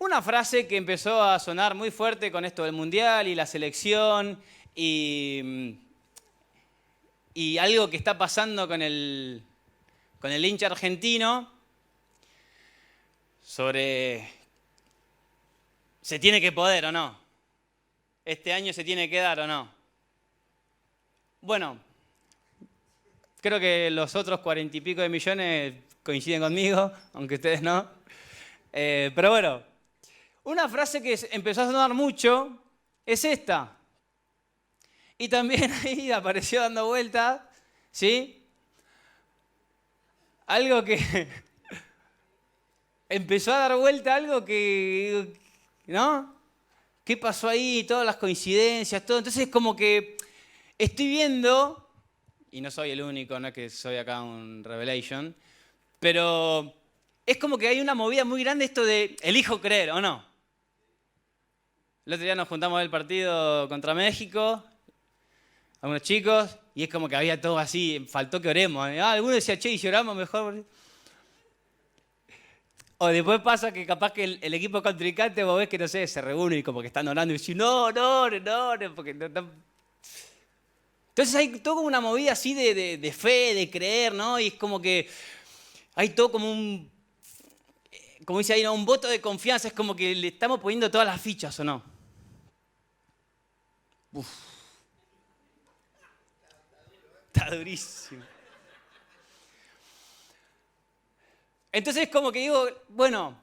una frase que empezó a sonar muy fuerte con esto del Mundial y la selección y algo que está pasando con el hincha argentino sobre ¿se tiene que poder o no? ¿Este año se tiene que dar o no? Bueno, creo que los otros 40 y pico de millones coinciden conmigo, aunque ustedes no. Pero bueno, una frase que empezó a sonar mucho es esta. Y también ahí apareció dando vueltas, ¿sí? Algo que empezó a dar vuelta, algo que, ¿no? ¿Qué pasó ahí? Todas las coincidencias, todo. Entonces como que estoy viendo, y no soy el único, no es que soy acá un Revelation, pero es como que hay una movida muy grande esto de elijo creer, ¿o no? El otro día nos juntamos a ver el partido contra México, algunos chicos, y es como que había todo así, faltó que oremos. Alguno decía, che, y si oramos mejor. O después pasa que capaz que el equipo contrincante, vos ves que, no sé, se reúne y como que están orando y dicen, no, porque no. Entonces hay todo como una movida así de fe, de creer, ¿no? Y es como que hay todo como como dice ahí, ¿no? Un voto de confianza, es como que le estamos poniendo todas las fichas, ¿o no? Uf. Está durísimo. Entonces como que digo, bueno,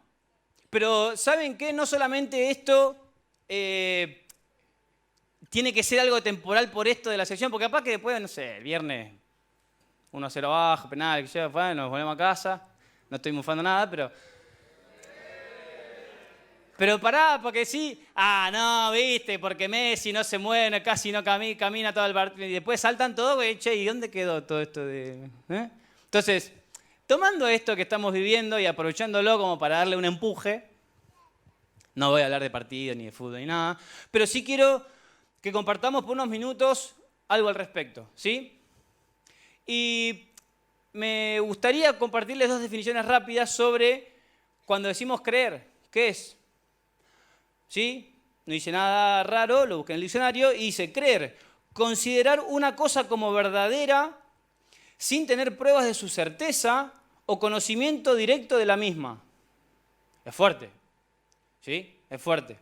pero ¿saben qué? No solamente esto tiene que ser algo temporal por esto de la sección, porque capaz que después, no sé, el viernes 1-0 abajo, penal, que sea, bueno, nos volvemos a casa, no estoy mufando nada, pero pará, porque sí, no, viste, porque Messi no se mueve, casi no camina todo el partido, y después saltan todo, güey, che, ¿y dónde quedó todo esto de...? Entonces, tomando esto que estamos viviendo y aprovechándolo como para darle un empuje, no voy a hablar de partido ni de fútbol ni nada, pero sí quiero que compartamos por unos minutos algo al respecto, ¿sí? Y me gustaría compartirles dos definiciones rápidas sobre cuando decimos creer, ¿qué es? ¿Sí? No dice nada raro, lo busqué en el diccionario y dice creer, considerar una cosa como verdadera sin tener pruebas de su certeza o conocimiento directo de la misma. Es fuerte, ¿sí? Es fuerte.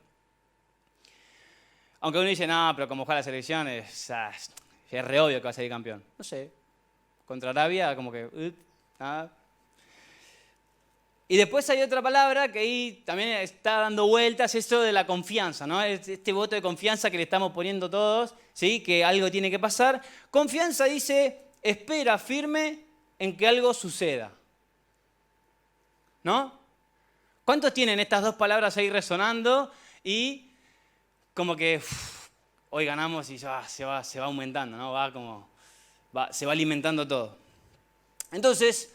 Aunque uno dice, no, pero como juega la selección, es re obvio que va a salir campeón. No sé, contra Arabia como que... nada. Y después hay otra palabra que ahí también está dando vueltas, eso de la confianza, ¿no? Este voto de confianza que le estamos poniendo todos, ¿sí? Que algo tiene que pasar. Confianza dice, espera firme en que algo suceda. ¿No? ¿Cuántos tienen estas dos palabras ahí resonando y como que hoy ganamos y ya se va aumentando, ¿no? Se va alimentando todo. Entonces,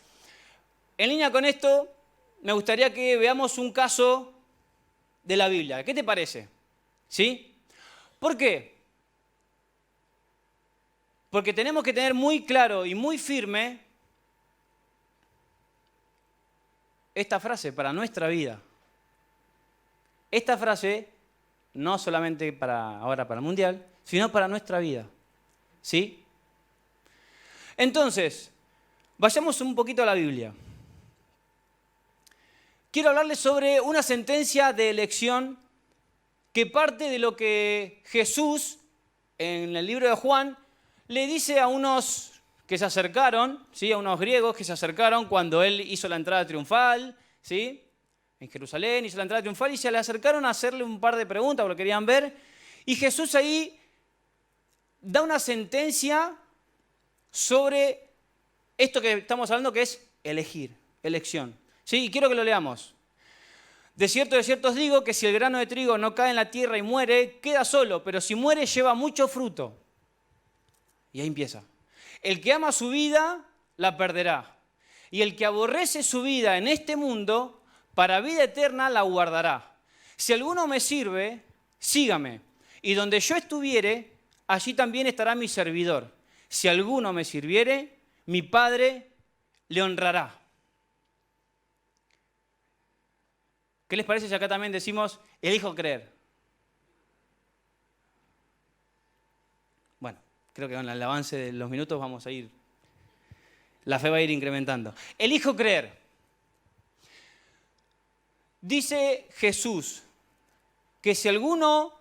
en línea con esto, me gustaría que veamos un caso de la Biblia. ¿Qué te parece? ¿Sí? ¿Por qué? Porque tenemos que tener muy claro y muy firme esta frase para nuestra vida. Esta frase, no solamente ahora para el Mundial, sino para nuestra vida. ¿Sí? Entonces, vayamos un poquito a la Biblia. Quiero hablarles sobre una sentencia de elección que parte de lo que Jesús, en el libro de Juan, le dice a unos que se acercaron, ¿sí? A unos griegos que se acercaron cuando él hizo la entrada triunfal, ¿sí? En Jerusalén hizo la entrada triunfal y se le acercaron a hacerle un par de preguntas, porque lo querían ver. Y Jesús ahí da una sentencia sobre esto que estamos hablando, que es elegir, elección. ¿Sí? Y quiero que lo leamos. De cierto os digo que si el grano de trigo no cae en la tierra y muere, queda solo, pero si muere lleva mucho fruto. Y ahí empieza. El que ama su vida, la perderá. Y el que aborrece su vida en este mundo, para vida eterna la guardará. Si alguno me sirve, sígame. Y donde yo estuviere, allí también estará mi servidor. Si alguno me sirviere, mi Padre le honrará. ¿Qué les parece si acá también decimos, elijo creer? Bueno, creo que con el avance de los minutos vamos a ir, la fe va a ir incrementando. Elijo creer. Dice Jesús que si alguno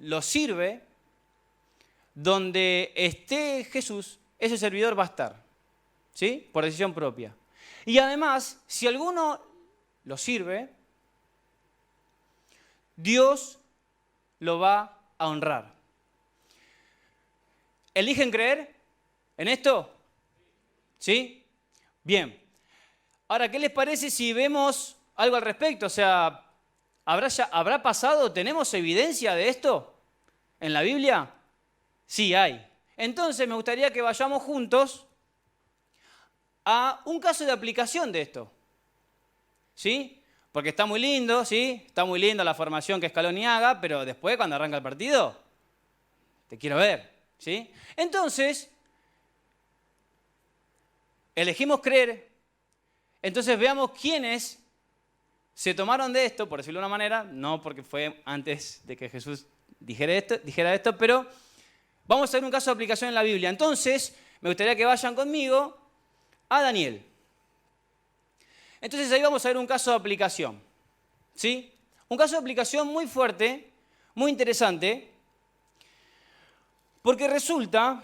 lo sirve, donde esté Jesús, ese servidor va a estar, ¿sí? Por decisión propia. Y además, si alguno lo sirve, Dios lo va a honrar. ¿Eligen creer en esto? ¿Sí? Bien. Ahora, ¿qué les parece si vemos algo al respecto? O sea, ¿habrá pasado? ¿Tenemos evidencia de esto en la Biblia? Sí, hay. Entonces, me gustaría que vayamos juntos a un caso de aplicación de esto. ¿Sí? Porque está muy lindo, ¿sí? Está muy linda la formación que Scaloni haga, pero después, cuando arranca el partido, te quiero ver, ¿sí? Entonces, elegimos creer. Entonces, veamos quiénes se tomaron de esto, por decirlo de una manera, no porque fue antes de que Jesús dijera esto, pero vamos a ver un caso de aplicación en la Biblia. Entonces, me gustaría que vayan conmigo a Daniel. Entonces ahí vamos a ver un caso de aplicación, ¿sí? Un caso de aplicación muy fuerte, muy interesante, porque resulta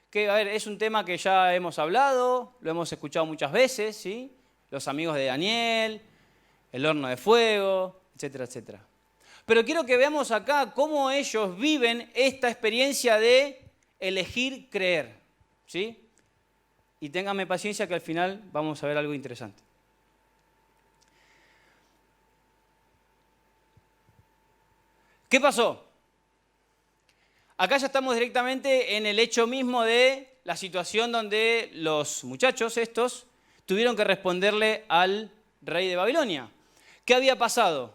que, a ver, es un tema que ya hemos hablado, lo hemos escuchado muchas veces, ¿sí? Los amigos de Daniel, el horno de fuego, etcétera, etcétera. Pero quiero que veamos acá cómo ellos viven esta experiencia de elegir creer, ¿sí? Y ténganme paciencia que al final vamos a ver algo interesante. ¿Qué pasó? Acá ya estamos directamente en el hecho mismo de la situación donde los muchachos estos tuvieron que responderle al rey de Babilonia. ¿Qué había pasado?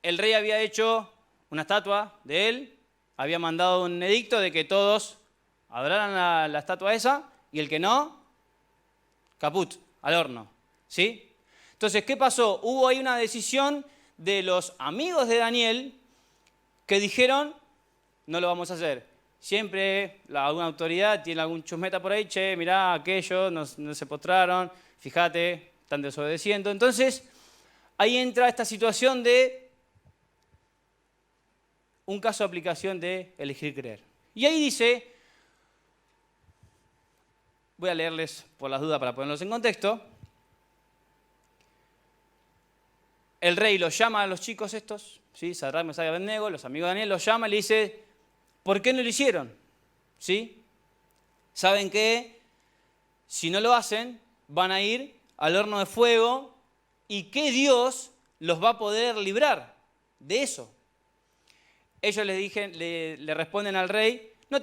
El rey había hecho una estatua de él, había mandado un edicto de que todos adoraran la estatua esa, y el que no, caput, al horno, ¿sí? Entonces, ¿qué pasó? Hubo ahí una decisión de los amigos de Daniel que dijeron, no lo vamos a hacer. Siempre alguna autoridad tiene algún chusmeta por ahí, che, mirá, aquellos no se postraron, fíjate, están desobedeciendo. Entonces, ahí entra esta situación de un caso de aplicación de elegir creer. Y ahí dice, voy a leerles por las dudas para ponerlos en contexto. El rey los llama a los chicos estos, ¿sí? Sadrac, Mesach y Abednego, los amigos de Daniel, los llama y le dice, ¿por qué no lo hicieron? ¿Sí? Saben que si no lo hacen, van a ir al horno de fuego y que Dios los va a poder librar de eso. Ellos le responden al rey, no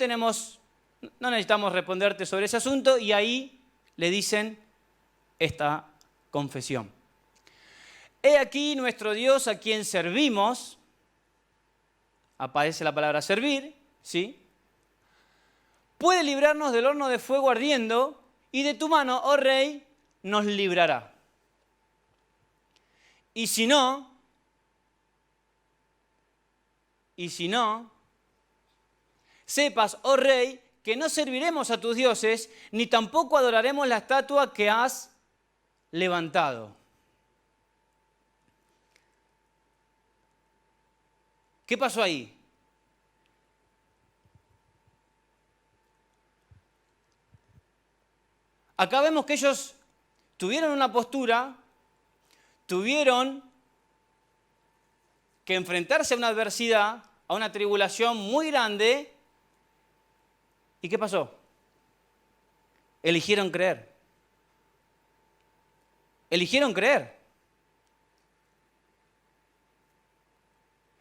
necesitamos responderte sobre ese asunto, y ahí le dicen esta confesión. He aquí nuestro Dios a quien servimos, aparece la palabra servir, ¿sí? Puede librarnos del horno de fuego ardiendo, y de tu mano, oh rey, nos librará. Y si no, sepas, oh rey, que no serviremos a tus dioses, ni tampoco adoraremos la estatua que has levantado. ¿Qué pasó ahí? Acá vemos que ellos tuvieron una postura, tuvieron que enfrentarse a una adversidad, a una tribulación muy grande. ¿Y qué pasó? Eligieron creer. Eligieron creer.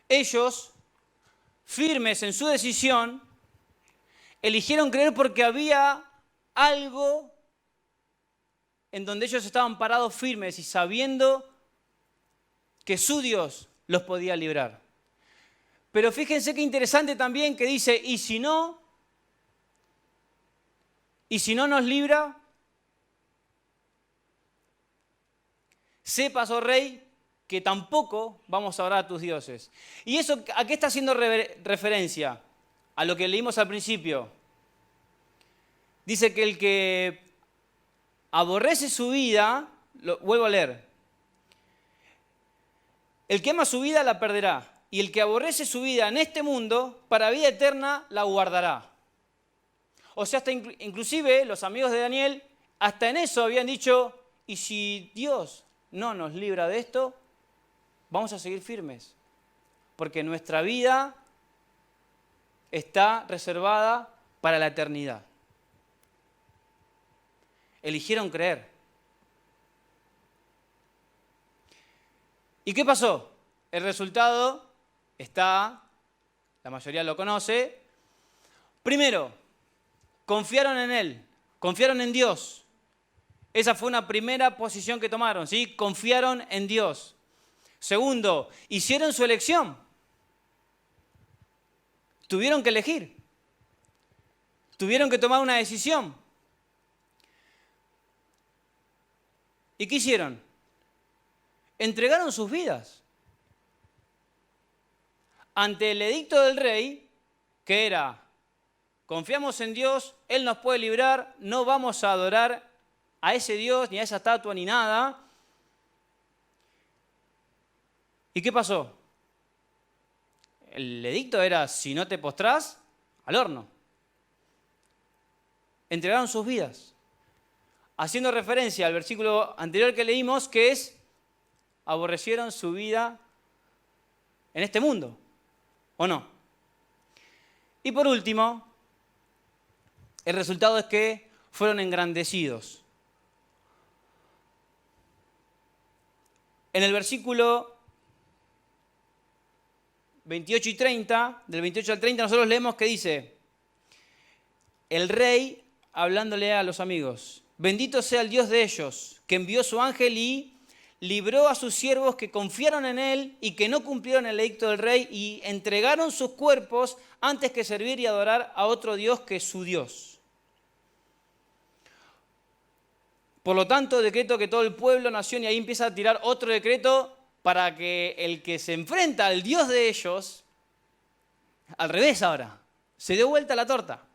Ellos, firmes en su decisión, eligieron creer porque había algo en donde ellos estaban parados firmes y sabiendo que su Dios los podía librar. Pero fíjense qué interesante también que dice, ¿y si no nos libra? sepas, oh rey, que tampoco vamos a orar a tus dioses. ¿Y eso a qué está haciendo referencia? A lo que leímos al principio. Dice que el que aborrece su vida, lo vuelvo a leer, el que ama su vida la perderá, y el que aborrece su vida en este mundo, para vida eterna la guardará. O sea, hasta inclusive los amigos de Daniel, hasta en eso habían dicho, y si Dios no nos libra de esto, vamos a seguir firmes, porque nuestra vida está reservada para la eternidad. Eligieron creer. ¿Y qué pasó? El resultado está, la mayoría lo conoce. Primero, confiaron en Él, confiaron en Dios. Esa fue una primera posición que tomaron, ¿sí? Confiaron en Dios. Segundo, hicieron su elección. Tuvieron que elegir. Tuvieron que tomar una decisión. ¿Y qué hicieron? Entregaron sus vidas. Ante el edicto del rey, que era, confiamos en Dios, Él nos puede librar, no vamos a adorar a ese Dios, ni a esa estatua, ni nada. ¿Y qué pasó? El edicto era, si no te postrás, al horno. Entregaron sus vidas. Haciendo referencia al versículo anterior que leímos, que es, aborrecieron su vida en este mundo, ¿o no? Y por último, el resultado es que fueron engrandecidos. En el versículo 28 y 30, del 28 al 30, nosotros leemos que dice, el rey, hablándole a los amigos, bendito sea el Dios de ellos, que envió su ángel y libró a sus siervos que confiaron en él y que no cumplieron el edicto del rey y entregaron sus cuerpos antes que servir y adorar a otro Dios que es su Dios. Por lo tanto, decreto que todo el pueblo, nación, y ahí empieza a tirar otro decreto para que el que se enfrenta al Dios de ellos, al revés ahora, se dé vuelta la torta.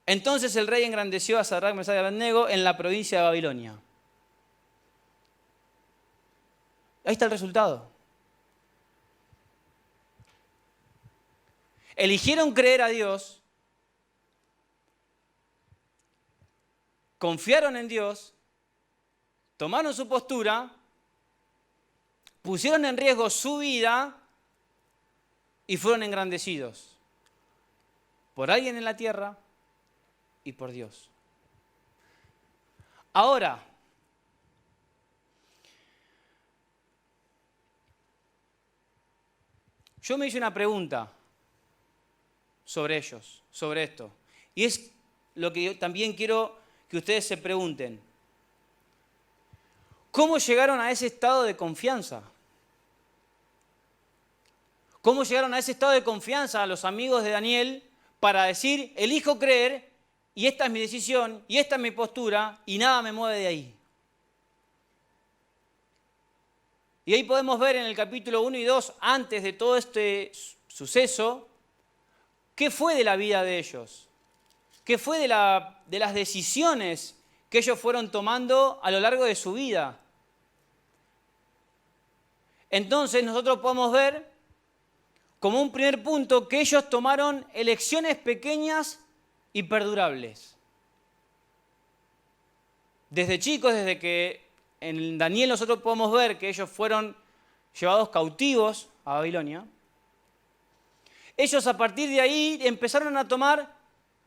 Entonces el rey engrandeció a Sadrach, Mesach y Abednego en la provincia de Babilonia. Ahí está el resultado. Eligieron creer a Dios, confiaron en Dios, tomaron su postura, pusieron en riesgo su vida y fueron engrandecidos por alguien en la tierra y por Dios. Ahora, yo me hice una pregunta sobre ellos, sobre esto. Y es lo que yo también quiero que ustedes se pregunten. ¿Cómo llegaron a ese estado de confianza? ¿Cómo llegaron a ese estado de confianza a los amigos de Daniel para decir, elijo creer y esta es mi decisión y esta es mi postura y nada me mueve de ahí? Y ahí podemos ver en el capítulo 1 y 2, antes de todo este suceso, qué fue de la vida de ellos, qué fue de las decisiones que ellos fueron tomando a lo largo de su vida. Entonces nosotros podemos ver como un primer punto que ellos tomaron elecciones pequeñas y perdurables. Desde chicos, desde que en Daniel nosotros podemos ver que ellos fueron llevados cautivos a Babilonia, ellos a partir de ahí empezaron a tomar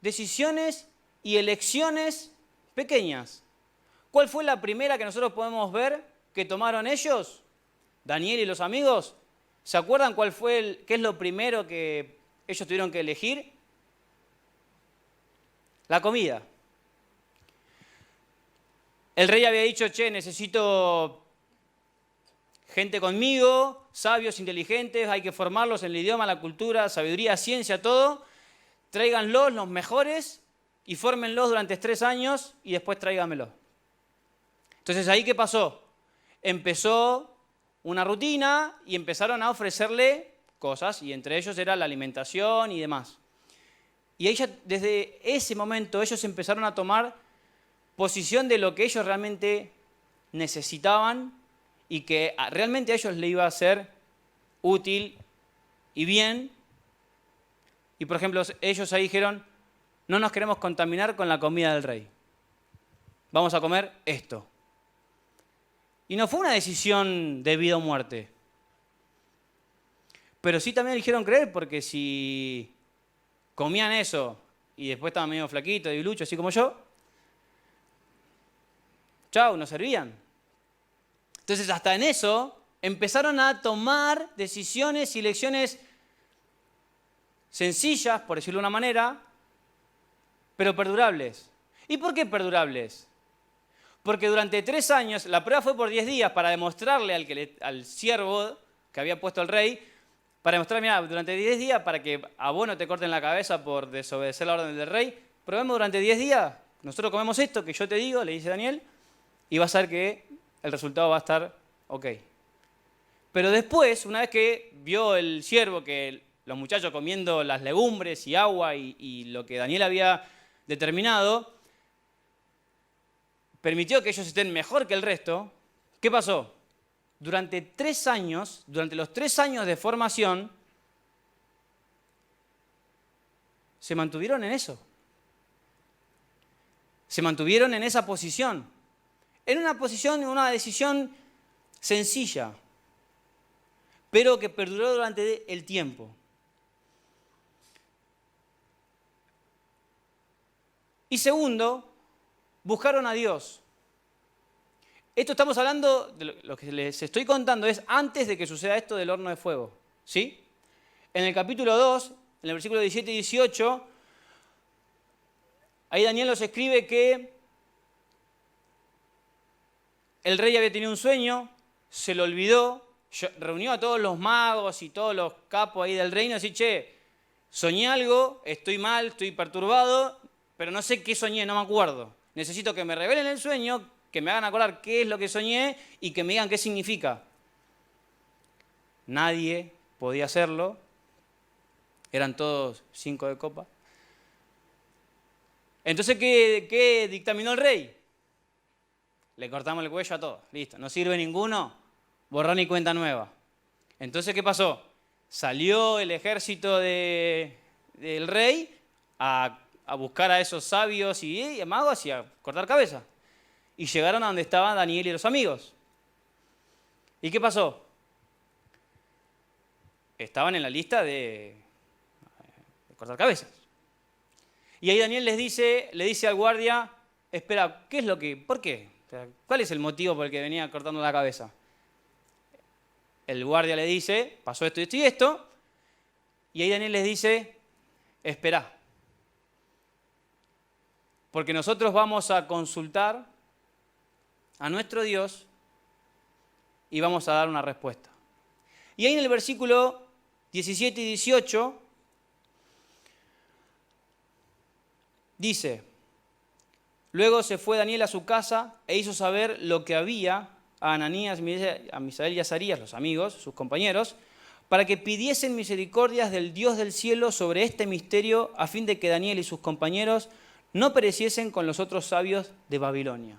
decisiones y elecciones pequeñas. ¿Cuál fue la primera que nosotros podemos ver que tomaron ellos? Daniel y los amigos. ¿Se acuerdan qué es lo primero que ellos tuvieron que elegir? La comida. El rey había dicho, necesito gente conmigo, sabios, inteligentes, hay que formarlos en el idioma, la cultura, sabiduría, ciencia, todo. Tráiganlos, los mejores, y fórmenlos durante 3 años y después tráiganmelos. Entonces, ¿ahí qué pasó? Empezó una rutina y empezaron a ofrecerle cosas, y entre ellos era la alimentación y demás. Y ahí ya, desde ese momento, ellos empezaron a tomar posición de lo que ellos realmente necesitaban y que realmente a ellos les iba a ser útil y bien. Y por ejemplo, ellos ahí dijeron, no nos queremos contaminar con la comida del rey. Vamos a comer esto. Y no fue una decisión de vida o muerte. Pero sí también eligieron creer, porque si comían eso y después estaban medio flaquitos y luchos, así como yo, chau, nos servían. Entonces hasta en eso empezaron a tomar decisiones y lecciones sencillas, por decirlo de una manera, pero perdurables. ¿Y por qué perdurables? Porque durante 3 años, la prueba fue por 10 días para demostrarle al siervo que había puesto el rey, para demostrar, mira, durante 10 días, para que a vos no te corten la cabeza por desobedecer la orden del rey, probemos durante 10 días, nosotros comemos esto que yo te digo, le dice Daniel, y vas a ver que el resultado va a estar ok. Pero después, una vez que vio el siervo que los muchachos comiendo las legumbres y agua y lo que Daniel había determinado, permitió que ellos estén mejor que el resto, ¿qué pasó? Durante 3 años, durante los 3 años de formación, se mantuvieron en eso. Se mantuvieron en esa posición. En una posición, en una decisión sencilla, pero que perduró durante el tiempo. Y segundo, buscaron a Dios. Esto estamos hablando, de lo que les estoy contando es antes de que suceda esto del horno de fuego. ¿Sí? En el capítulo 2, en el versículo 17 y 18, ahí Daniel nos escribe que el rey había tenido un sueño, se lo olvidó, reunió a todos los magos y todos los capos ahí del reino y dice, che, soñé algo, estoy mal, estoy perturbado, pero no sé qué soñé, no me acuerdo. Necesito que me revelen el sueño, que me hagan acordar qué es lo que soñé y que me digan qué significa. Nadie podía hacerlo. Eran todos 5 de copa. Entonces, ¿qué dictaminó el rey? Le cortamos el cuello a todos. Listo. No sirve ninguno. Borrón y cuenta nueva. Entonces, ¿qué pasó? Salió el ejército del rey a buscar a esos sabios y magos y a cortar cabeza. Y llegaron a donde estaban Daniel y los amigos. ¿Y qué pasó? Estaban en la lista de cortar cabezas. Y ahí Daniel le dice al guardia, espera, ¿por qué? ¿Cuál es el motivo por el que venía cortando la cabeza? El guardia le dice, pasó esto y esto y esto. Y ahí Daniel les dice, espera. Porque nosotros vamos a consultar a nuestro Dios y vamos a dar una respuesta. Y ahí en el versículo 17 y 18 dice, luego se fue Daniel a su casa e hizo saber lo que había a Ananías, a Misael y a Azarías, los amigos, sus compañeros, para que pidiesen misericordias del Dios del cielo sobre este misterio, a fin de que Daniel y sus compañeros no pereciesen con los otros sabios de Babilonia.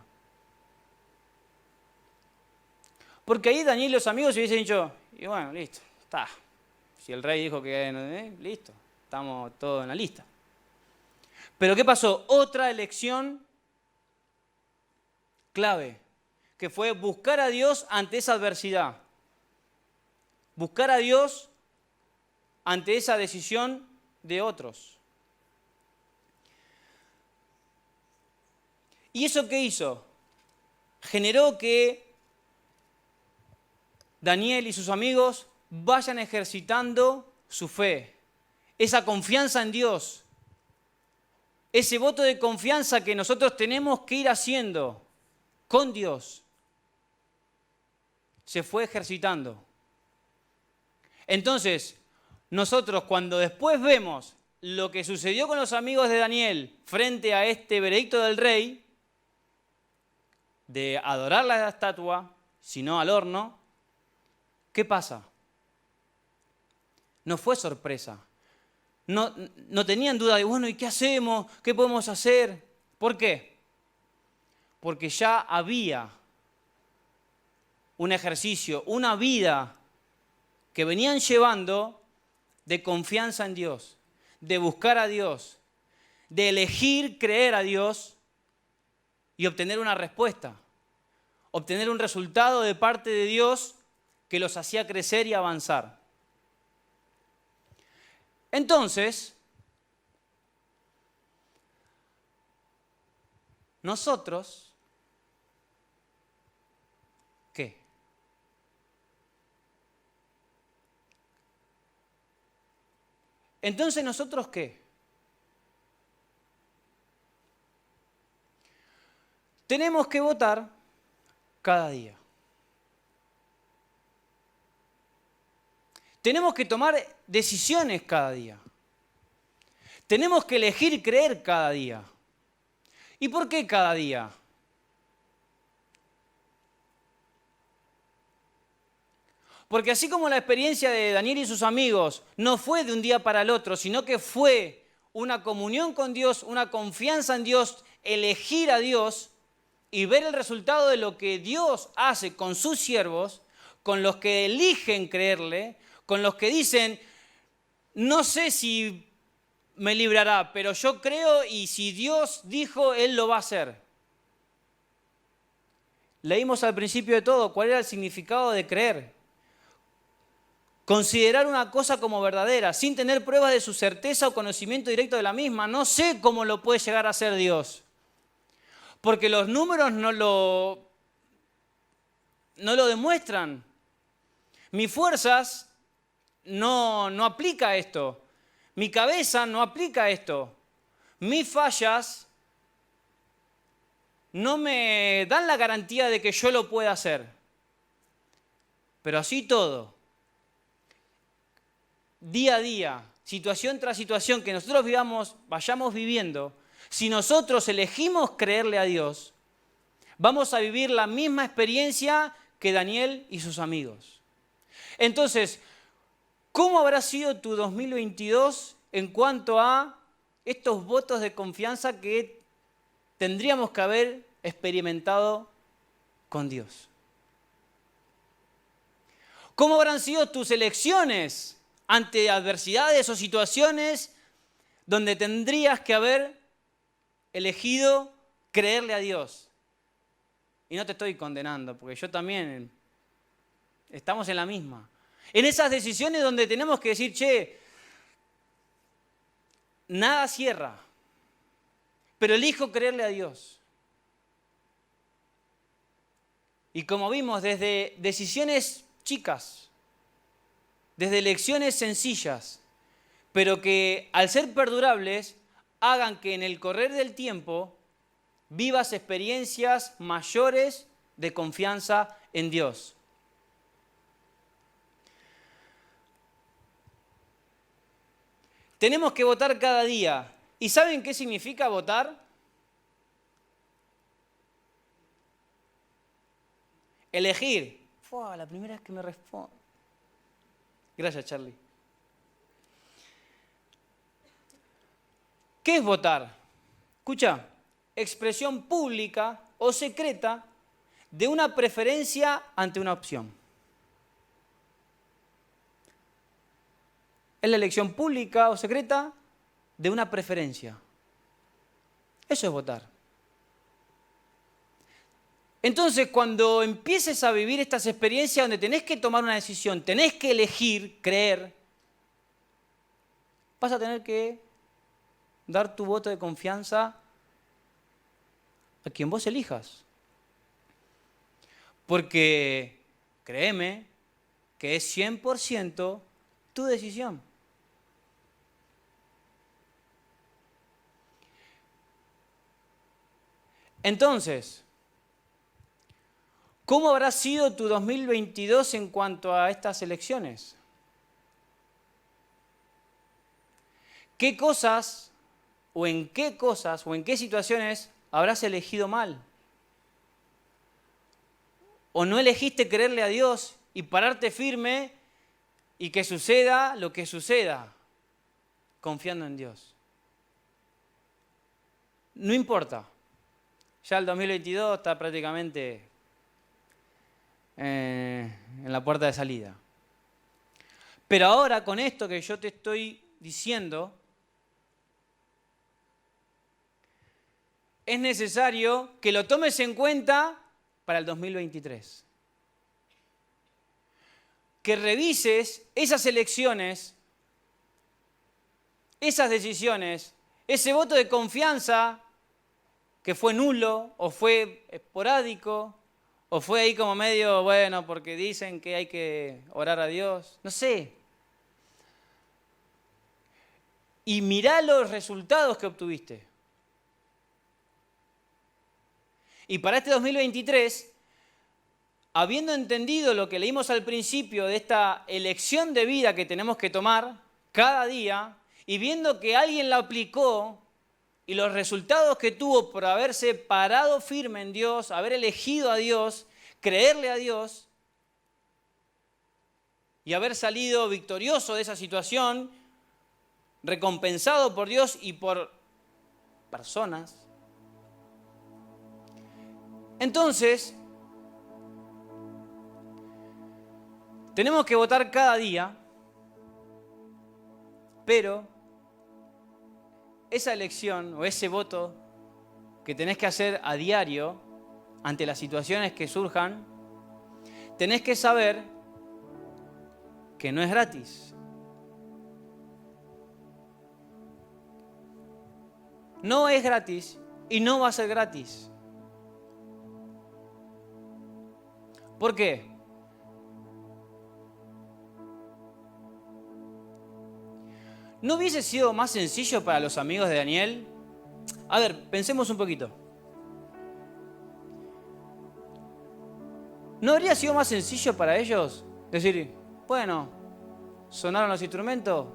Porque ahí Daniel y los amigos se hubiesen dicho, y bueno, listo, está. Si el rey dijo que, listo, estamos todos en la lista. Pero ¿qué pasó? Otra elección clave, que fue buscar a Dios ante esa adversidad. Buscar a Dios ante esa decisión de otros. ¿Y eso qué hizo? Generó que Daniel y sus amigos vayan ejercitando su fe, esa confianza en Dios, ese voto de confianza que nosotros tenemos que ir haciendo con Dios, se fue ejercitando. Entonces, nosotros cuando después vemos lo que sucedió con los amigos de Daniel frente a este veredicto del rey, de adorar la estatua, sino al horno, ¿qué pasa? No fue sorpresa. No tenían duda de, bueno, ¿y qué hacemos? ¿Qué podemos hacer? ¿Por qué? Porque ya había un ejercicio, una vida que venían llevando de confianza en Dios, de buscar a Dios, de elegir creer a Dios y obtener una respuesta, obtener un resultado de parte de Dios que los hacía crecer y avanzar. Entonces, nosotros, ¿qué? Entonces, ¿nosotros qué? Tenemos que votar cada día. Tenemos que tomar decisiones cada día. Tenemos que elegir creer cada día. ¿Y por qué cada día? Porque así como la experiencia de Daniel y sus amigos no fue de un día para el otro, sino que fue una comunión con Dios, una confianza en Dios, elegir a Dios y ver el resultado de lo que Dios hace con sus siervos, con los que eligen creerle, con los que dicen, no sé si me librará, pero yo creo y si Dios dijo, Él lo va a hacer. Leímos al principio de todo cuál era el significado de creer. Considerar una cosa como verdadera, sin tener pruebas de su certeza o conocimiento directo de la misma. No sé cómo lo puede llegar a hacer Dios. Porque los números no lo demuestran. Mis fuerzas no aplica esto. Mi cabeza no aplica esto. Mis fallas no me dan la garantía de que yo lo pueda hacer. Pero así todo, día a día, situación tras situación que nosotros vayamos viviendo, si nosotros elegimos creerle a Dios, vamos a vivir la misma experiencia que Daniel y sus amigos. Entonces, ¿cómo habrá sido tu 2022 en cuanto a estos votos de confianza que tendríamos que haber experimentado con Dios? ¿Cómo habrán sido tus elecciones ante adversidades o situaciones donde tendrías que haber elegido creerle a Dios? Y no te estoy condenando, porque yo también estamos en la misma. En esas decisiones donde tenemos que decir, che, nada cierra, pero elijo creerle a Dios. Y como vimos, desde decisiones chicas, desde elecciones sencillas, pero que al ser perdurables, hagan que en el correr del tiempo vivas experiencias mayores de confianza en Dios. Tenemos que votar cada día. ¿Y saben qué significa votar? Elegir. Fue la primera vez que me respondo. Gracias, Charlie. ¿Qué es votar? Escucha, expresión pública o secreta de una preferencia ante una opción. Es la elección pública o secreta de una preferencia. Eso es votar. Entonces, cuando empieces a vivir estas experiencias donde tenés que tomar una decisión, tenés que elegir, creer, vas a tener que dar tu voto de confianza a quien vos elijas. Porque, créeme, que es 100% tu decisión. Entonces, ¿cómo habrá sido tu 2022 en cuanto a estas elecciones? ¿Qué cosas o en qué situaciones habrás elegido mal? ¿O no elegiste creerle a Dios y pararte firme y que suceda lo que suceda, confiando en Dios? No importa. Ya el 2022 está prácticamente en la puerta de salida. Pero ahora, con esto que yo te estoy diciendo, es necesario que lo tomes en cuenta para el 2023. Que revises esas elecciones, esas decisiones, ese voto de confianza que fue nulo o fue esporádico o fue ahí como medio, bueno, porque dicen que hay que orar a Dios, no sé. Y mirá los resultados que obtuviste. Y para este 2023, habiendo entendido lo que leímos al principio de esta elección de vida que tenemos que tomar cada día, y viendo que alguien la aplicó y los resultados que tuvo por haberse parado firme en Dios, haber elegido a Dios, creerle a Dios y haber salido victorioso de esa situación, recompensado por Dios y por personas, entonces tenemos que votar cada día, pero esa elección o ese voto que tenés que hacer a diario ante las situaciones que surjan, tenés que saber que no es gratis. No es gratis y no va a ser gratis. ¿Por qué? ¿No hubiese sido más sencillo para los amigos de Daniel? A ver, pensemos un poquito. ¿No habría sido más sencillo para ellos decir, bueno, sonaron los instrumentos?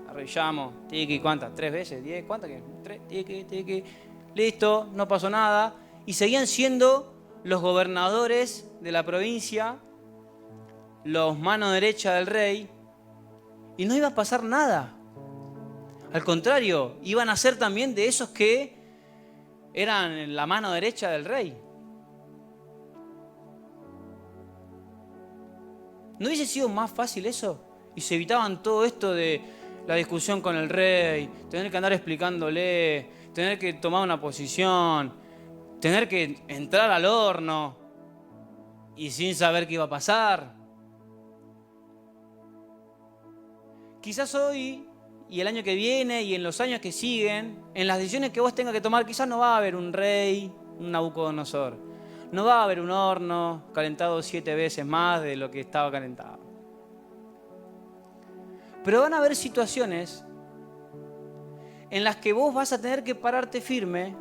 Arrodillamos, tiki, ¿cuántas? ¿3 veces? ¿10? ¿Cuántas? 3, tiki, tiki. Listo, no pasó nada. Y seguían siendo los gobernadores de la provincia, los manos derechas del rey, y no iba a pasar nada. Al contrario, iban a ser también de esos que eran la mano derecha del rey. ¿No hubiese sido más fácil eso? Y se evitaban todo esto de la discusión con el rey, tener que andar explicándole, tener que tomar una posición, tener que entrar al horno y sin saber qué iba a pasar. Quizás hoy y el año que viene y en los años que siguen, en las decisiones que vos tengas que tomar, quizás no va a haber un rey, un Nabucodonosor. No va a haber un horno calentado 7 veces más de lo que estaba calentado. Pero van a haber situaciones en las que vos vas a tener que pararte firme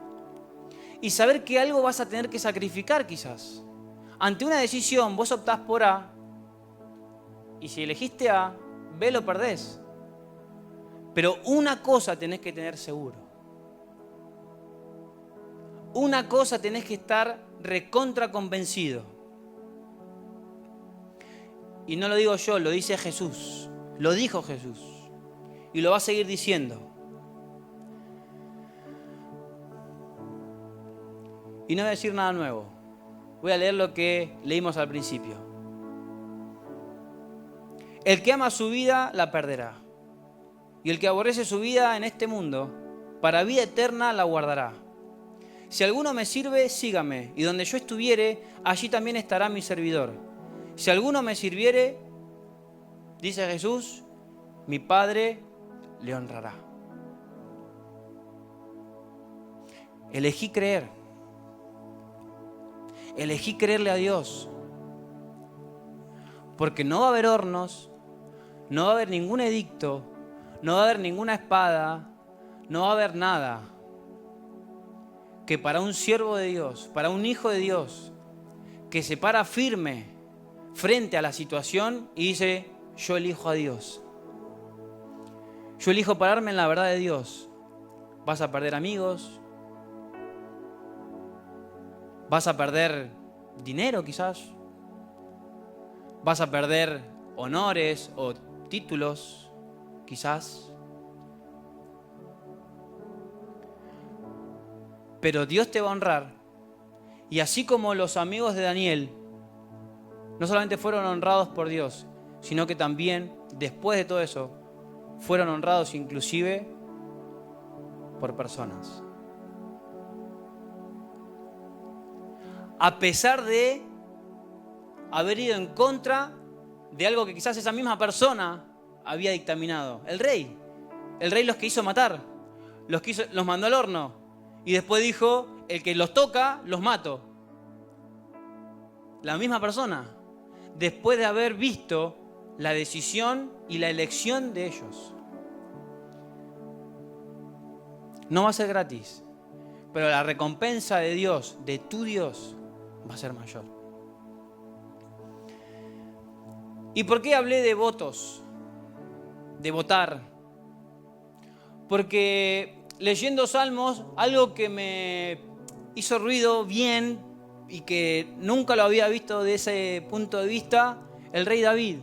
y saber que algo vas a tener que sacrificar quizás. Ante una decisión vos optás por A y si elegiste A, B lo perdés. Pero una cosa tenés que tener seguro. Una cosa tenés que estar recontra convencido. Y no lo digo yo, lo dice Jesús. Lo dijo Jesús. Y lo va a seguir diciendo. Y no voy a decir nada nuevo. Voy a leer lo que leímos al principio. El que ama su vida la perderá. Y el que aborrece su vida en este mundo, para vida eterna la guardará. Si alguno me sirve, sígame, y donde yo estuviere, allí también estará mi servidor. Si alguno me sirviere, dice Jesús, mi Padre le honrará. Elegí creer. Elegí creerle a Dios. Porque no va a haber hornos, no va a haber ningún edicto, no va a haber ninguna espada, no va a haber nada que para un siervo de Dios, para un hijo de Dios, que se para firme frente a la situación y dice, yo elijo a Dios. Yo elijo pararme en la verdad de Dios. Vas a perder amigos, vas a perder dinero quizás. Vas a perder honores o títulos quizás. Pero Dios te va a honrar. Y así como los amigos de Daniel no solamente fueron honrados por Dios, sino que también, después de todo eso, fueron honrados inclusive por personas. A pesar de haber ido en contra de algo que quizás esa misma persona había dictaminado. El rey los quiso matar, los mandó al horno y después dijo, el que los toca, los mato. La misma persona, después de haber visto la decisión y la elección de ellos. No va a ser gratis, pero la recompensa de Dios, de tu Dios, va a ser mayor. ¿Y por qué hablé de votos? De votar. Porque leyendo Salmos, algo que me hizo ruido bien y que nunca lo había visto de ese punto de vista, el rey David.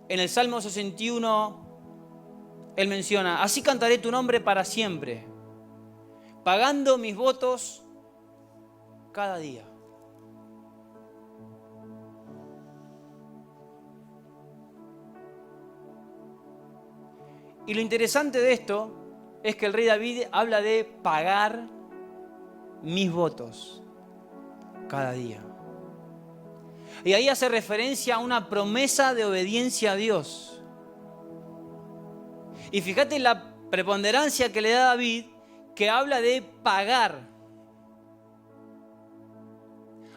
En el Salmo 61, él menciona, así cantaré tu nombre para siempre, pagando mis votos cada día. Y lo interesante de esto es que el rey David habla de pagar mis votos cada día. Y ahí hace referencia a una promesa de obediencia a Dios. Y fíjate la preponderancia que le da David, que habla de pagar.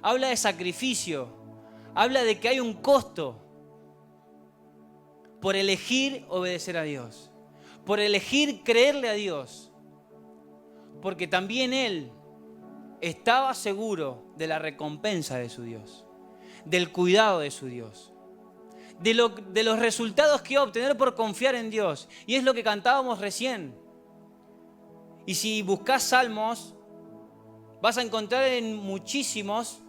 Habla de sacrificio. Habla de que hay un costo por elegir obedecer a Dios. Por elegir creerle a Dios. Porque también él estaba seguro de la recompensa de su Dios. Del cuidado de su Dios. De los resultados que iba a obtener por confiar en Dios. Y es lo que cantábamos recién. Y si buscas salmos, vas a encontrar en muchísimos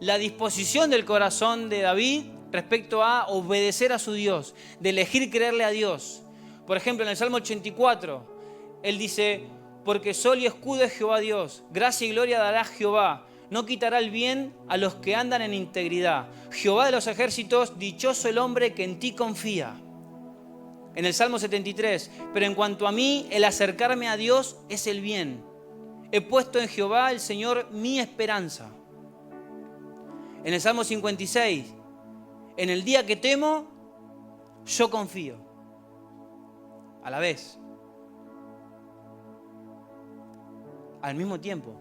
la disposición del corazón de David respecto a obedecer a su Dios, de elegir creerle a Dios. Por ejemplo, en el Salmo 84, él dice, porque sol y escudo es Jehová Dios, gracia y gloria dará Jehová, no quitará el bien a los que andan en integridad. Jehová de los ejércitos, dichoso el hombre que en ti confía. En el Salmo 73, pero en cuanto a mí, el acercarme a Dios es el bien. He puesto en Jehová el Señor mi esperanza. En el Salmo 56, en el día que temo, yo confío. A la vez. Al mismo tiempo.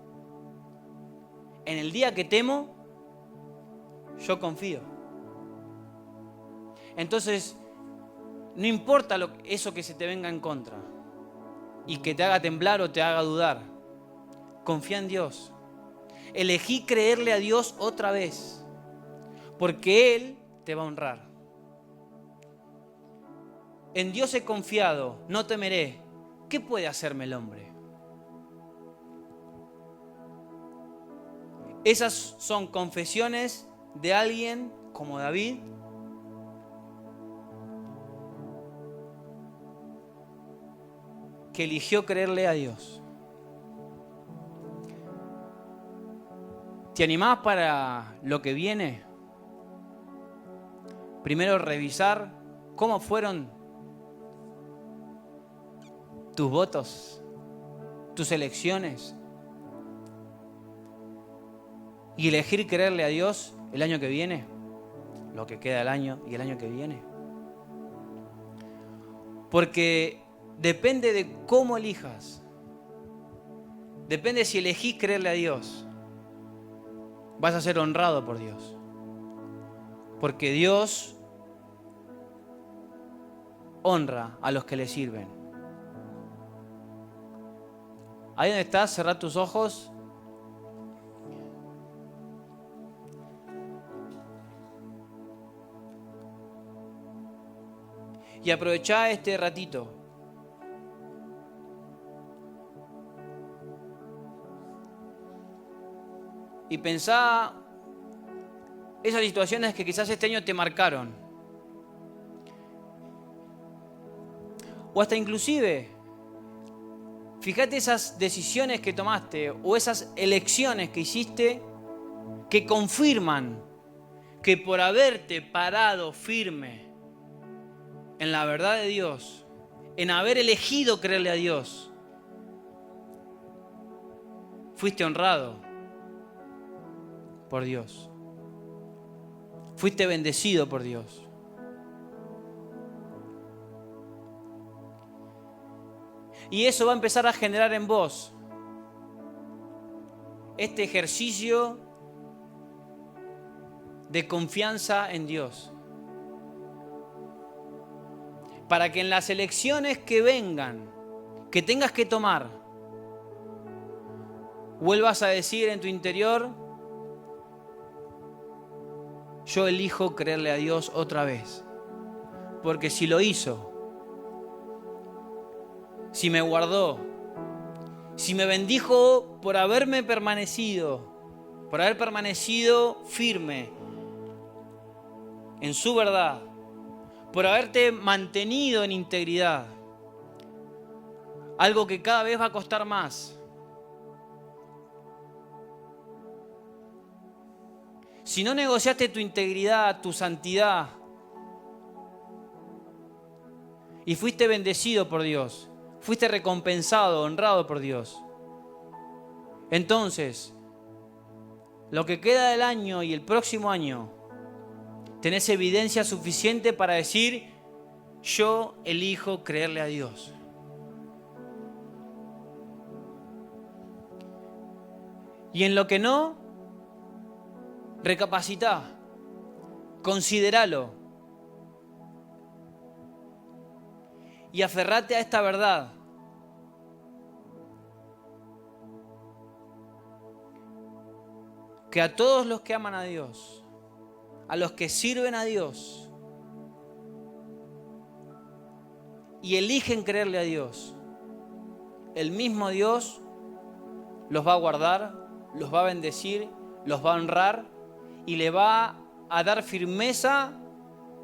En el día que temo, yo confío. Entonces, no importa eso que se te venga en contra y que te haga temblar o te haga dudar. Confía en Dios. Elegí creerle a Dios otra vez, porque Él te va a honrar. En Dios he confiado, no temeré. ¿Qué puede hacerme el hombre? Esas son confesiones de alguien como David, que eligió creerle a Dios. ¿Te animás para lo que viene? Primero revisar cómo fueron tus votos, tus elecciones, y elegir creerle a Dios el año que viene, lo que queda del año y el año que viene. Porque depende de cómo elijas, depende si elegís creerle a Dios, vas a ser honrado por Dios. Porque Dios honra a los que le sirven. Ahí donde estás, cerrá tus ojos. Y aprovechá este ratito. y pensá esas situaciones que quizás este año te marcaron. O hasta inclusive, fíjate esas decisiones que tomaste o esas elecciones que hiciste que confirman que por haberte parado firme en la verdad de Dios, en haber elegido creerle a Dios, fuiste honrado por Dios. Fuiste bendecido por Dios. Y eso va a empezar a generar en vos este ejercicio de confianza en Dios. Para que en las elecciones que vengan, que tengas que tomar, vuelvas a decir en tu interior: yo elijo creerle a Dios otra vez. Porque si lo hizo, si me guardó, si me bendijo por haberme permanecido, por haber permanecido firme en su verdad, por haberte mantenido en integridad, algo que cada vez va a costar más. Si no negociaste tu integridad, tu santidad, y fuiste bendecido por Dios, fuiste recompensado, honrado por Dios, entonces, lo que queda del año y el próximo año, tenés evidencia suficiente para decir: yo elijo creerle a Dios. Y en lo que no, recapacitá, consideralo y aferrate a esta verdad. Que a todos los que aman a Dios, a los que sirven a Dios y eligen creerle a Dios, el mismo Dios los va a guardar, los va a bendecir, los va a honrar y le va a dar firmeza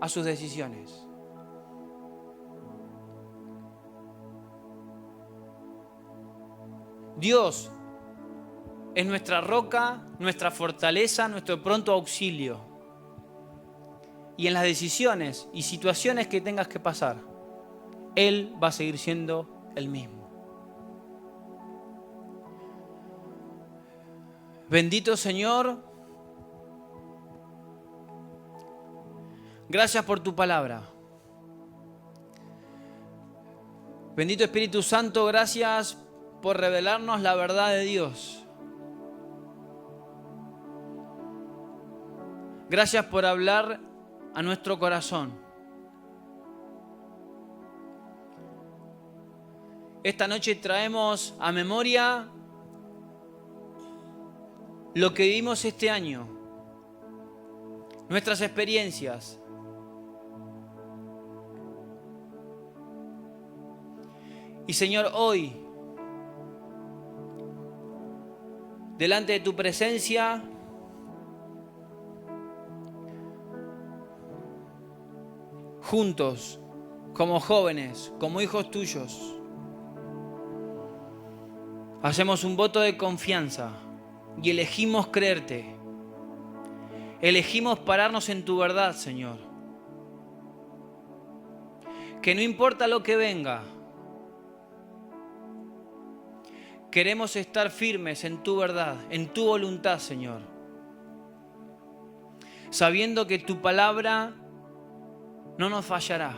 a sus decisiones. Dios es nuestra roca, nuestra fortaleza, nuestro pronto auxilio. Y en las decisiones y situaciones que tengas que pasar, Él va a seguir siendo el mismo. Bendito Señor, gracias por tu palabra. Bendito Espíritu Santo, gracias por revelarnos la verdad de Dios. Gracias por hablar a nuestro corazón. Esta noche traemos a memoria lo que vivimos este año, nuestras experiencias. Y Señor, hoy, delante de tu presencia, juntos, como jóvenes, como hijos tuyos, hacemos un voto de confianza y elegimos creerte. Elegimos pararnos en tu verdad, Señor. Que no importa lo que venga, queremos estar firmes en tu verdad, en tu voluntad, Señor. Sabiendo que tu palabra no nos fallará.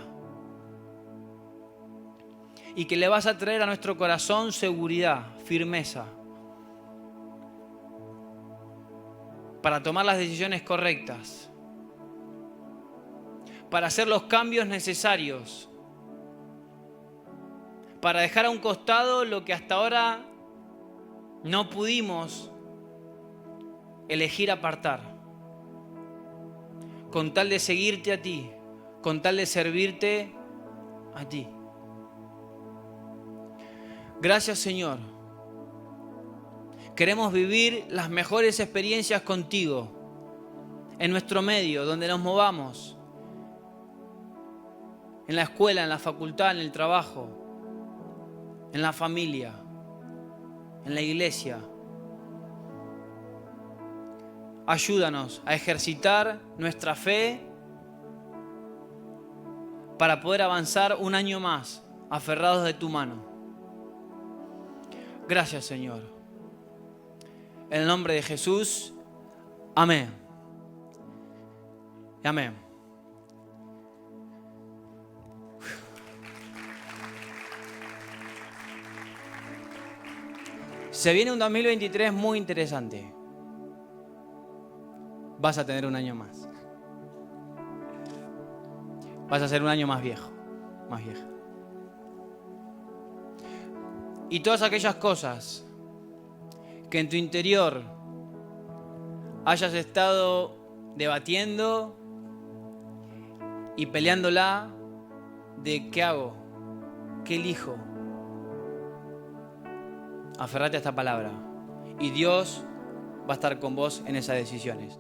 Y que le vas a traer a nuestro corazón seguridad, firmeza, para tomar las decisiones correctas, para hacer los cambios necesarios, para dejar a un costado lo que hasta ahora no pudimos elegir apartar, con tal de seguirte a ti, con tal de servirte a ti. Gracias, Señor. Queremos vivir las mejores experiencias contigo, en nuestro medio, donde nos movamos, en la escuela, en la facultad, en el trabajo, en la familia, en la iglesia. Ayúdanos a ejercitar nuestra fe para poder avanzar un año más, aferrados de tu mano. Gracias, Señor. En el nombre de Jesús, amén. Amén. Se viene un 2023 muy interesante. Vas a tener un año más. Vas a ser un año más viejo, más vieja. Y todas aquellas cosas que en tu interior hayas estado debatiendo y peleándola de qué hago, qué elijo. Aferrate a esta palabra y Dios va a estar con vos en esas decisiones.